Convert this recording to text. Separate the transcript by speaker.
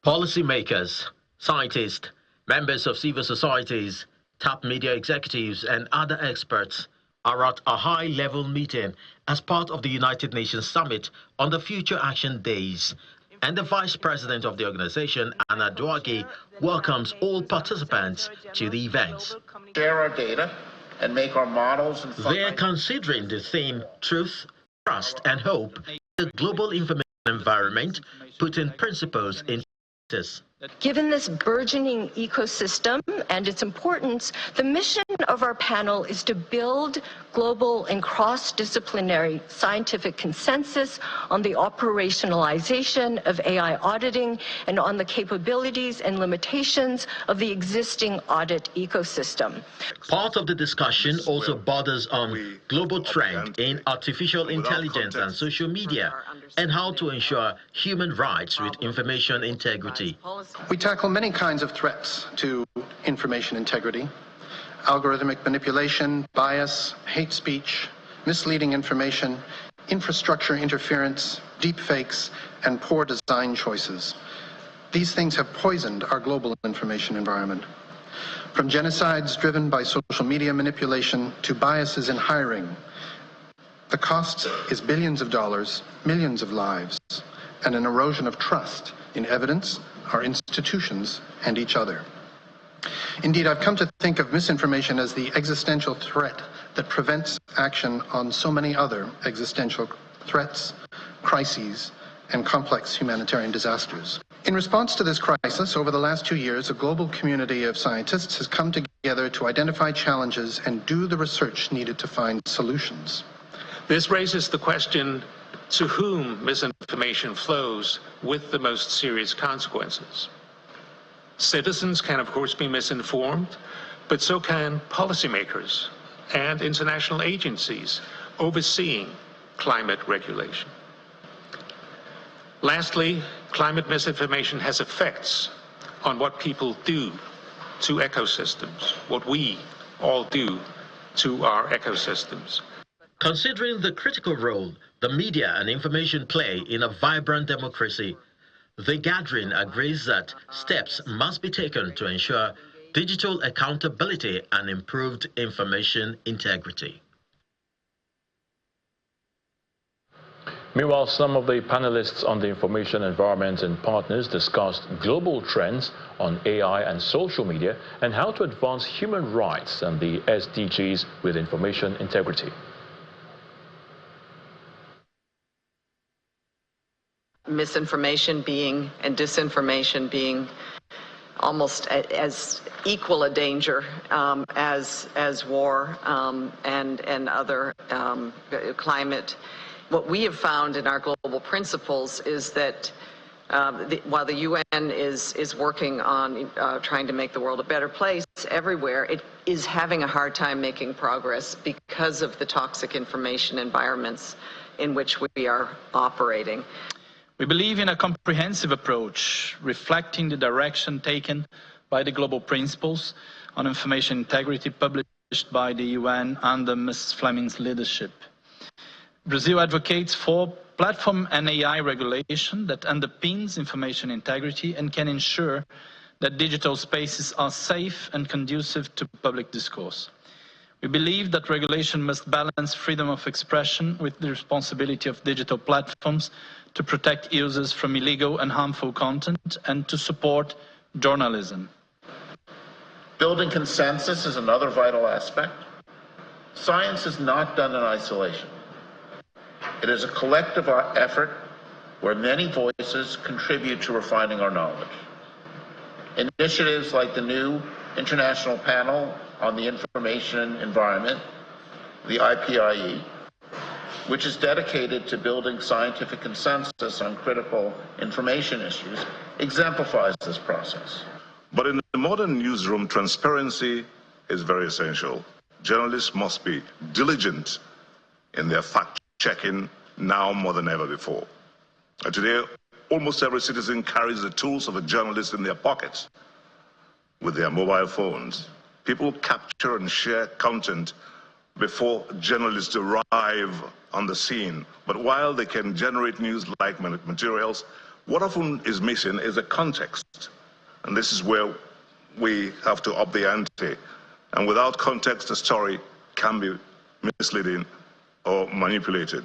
Speaker 1: Policymakers, scientists, members of civil societies, top media executives, and other experts are at a high-level meeting as part of the United Nations Summit on the Future Action Days. And the Vice President of the organization, Anna Dwagi, welcomes all participants to the events.
Speaker 2: Share our data and make our models and
Speaker 1: they're considering the theme Truth, Trust, and Hope, the global information environment, putting principles in practice.
Speaker 3: Given this burgeoning ecosystem and its importance, the mission of our panel is to build global and cross-disciplinary scientific consensus on the operationalization of AI auditing and on the capabilities and limitations of the existing audit ecosystem.
Speaker 1: Part of the discussion also borders on global trend in artificial intelligence and social media and how to ensure human rights with information integrity.
Speaker 4: We tackle many kinds of threats to information integrity: algorithmic manipulation, bias, hate speech, misleading information, infrastructure interference, deepfakes, and poor design choices. These things have poisoned our global information environment. From genocides driven by social media manipulation to biases in hiring, the cost is billions of dollars, millions of lives, and an erosion of trust in evidence, our institutions, and each other. Indeed, I've come to think of misinformation as the existential threat that prevents action on so many other existential threats, crises, and complex humanitarian disasters. In response to this crisis, over the last 2 years, a global community of scientists has come together to identify challenges and do the research needed to find solutions.
Speaker 5: This raises the question, to whom misinformation flows with the most serious consequences. Citizens can, of course, be misinformed, but so can policymakers and international agencies overseeing climate regulation. Lastly, climate misinformation has effects on what people do to ecosystems, what we all do to our ecosystems.
Speaker 1: Considering the critical role the media and information play in a vibrant democracy, the gathering agrees that steps must be taken to ensure digital accountability and improved information integrity.
Speaker 6: Meanwhile, some of the panelists on the information environment and partners discussed global trends on AI and social media and how to advance human rights and the SDGs with information integrity.
Speaker 7: Misinformation being and disinformation being almost as equal a danger as war and other climate. What we have found in our global principles is that while the UN is working on trying to make the world a better place everywhere, it is having a hard time making progress because of the toxic information environments in which we are operating.
Speaker 8: We believe in a comprehensive approach, reflecting the direction taken by the global principles on information integrity published by the UN under Ms. Fleming's leadership. Brazil advocates for platform and AI regulation that underpins information integrity and can ensure that digital spaces are safe and conducive to public discourse. We believe that regulation must balance freedom of expression with the responsibility of digital platforms to protect users from illegal and harmful content and to support journalism.
Speaker 2: Building consensus is another vital aspect. Science is not done in isolation. It is a collective effort where many voices contribute to refining our knowledge. Initiatives like the new International Panel on the Information Environment, the IPIE, which is dedicated to building scientific consensus on critical information issues, exemplifies this process.
Speaker 9: But in the modern newsroom, transparency is very essential. Journalists must be diligent in their fact-checking now more than ever before. And today, almost every citizen carries the tools of a journalist in their pockets with their mobile phones. People capture and share content before journalists arrive on the scene. But while they can generate news-like materials, What often is missing is the context. And this is where we have to up the ante. And without context, the story can be misleading or manipulated.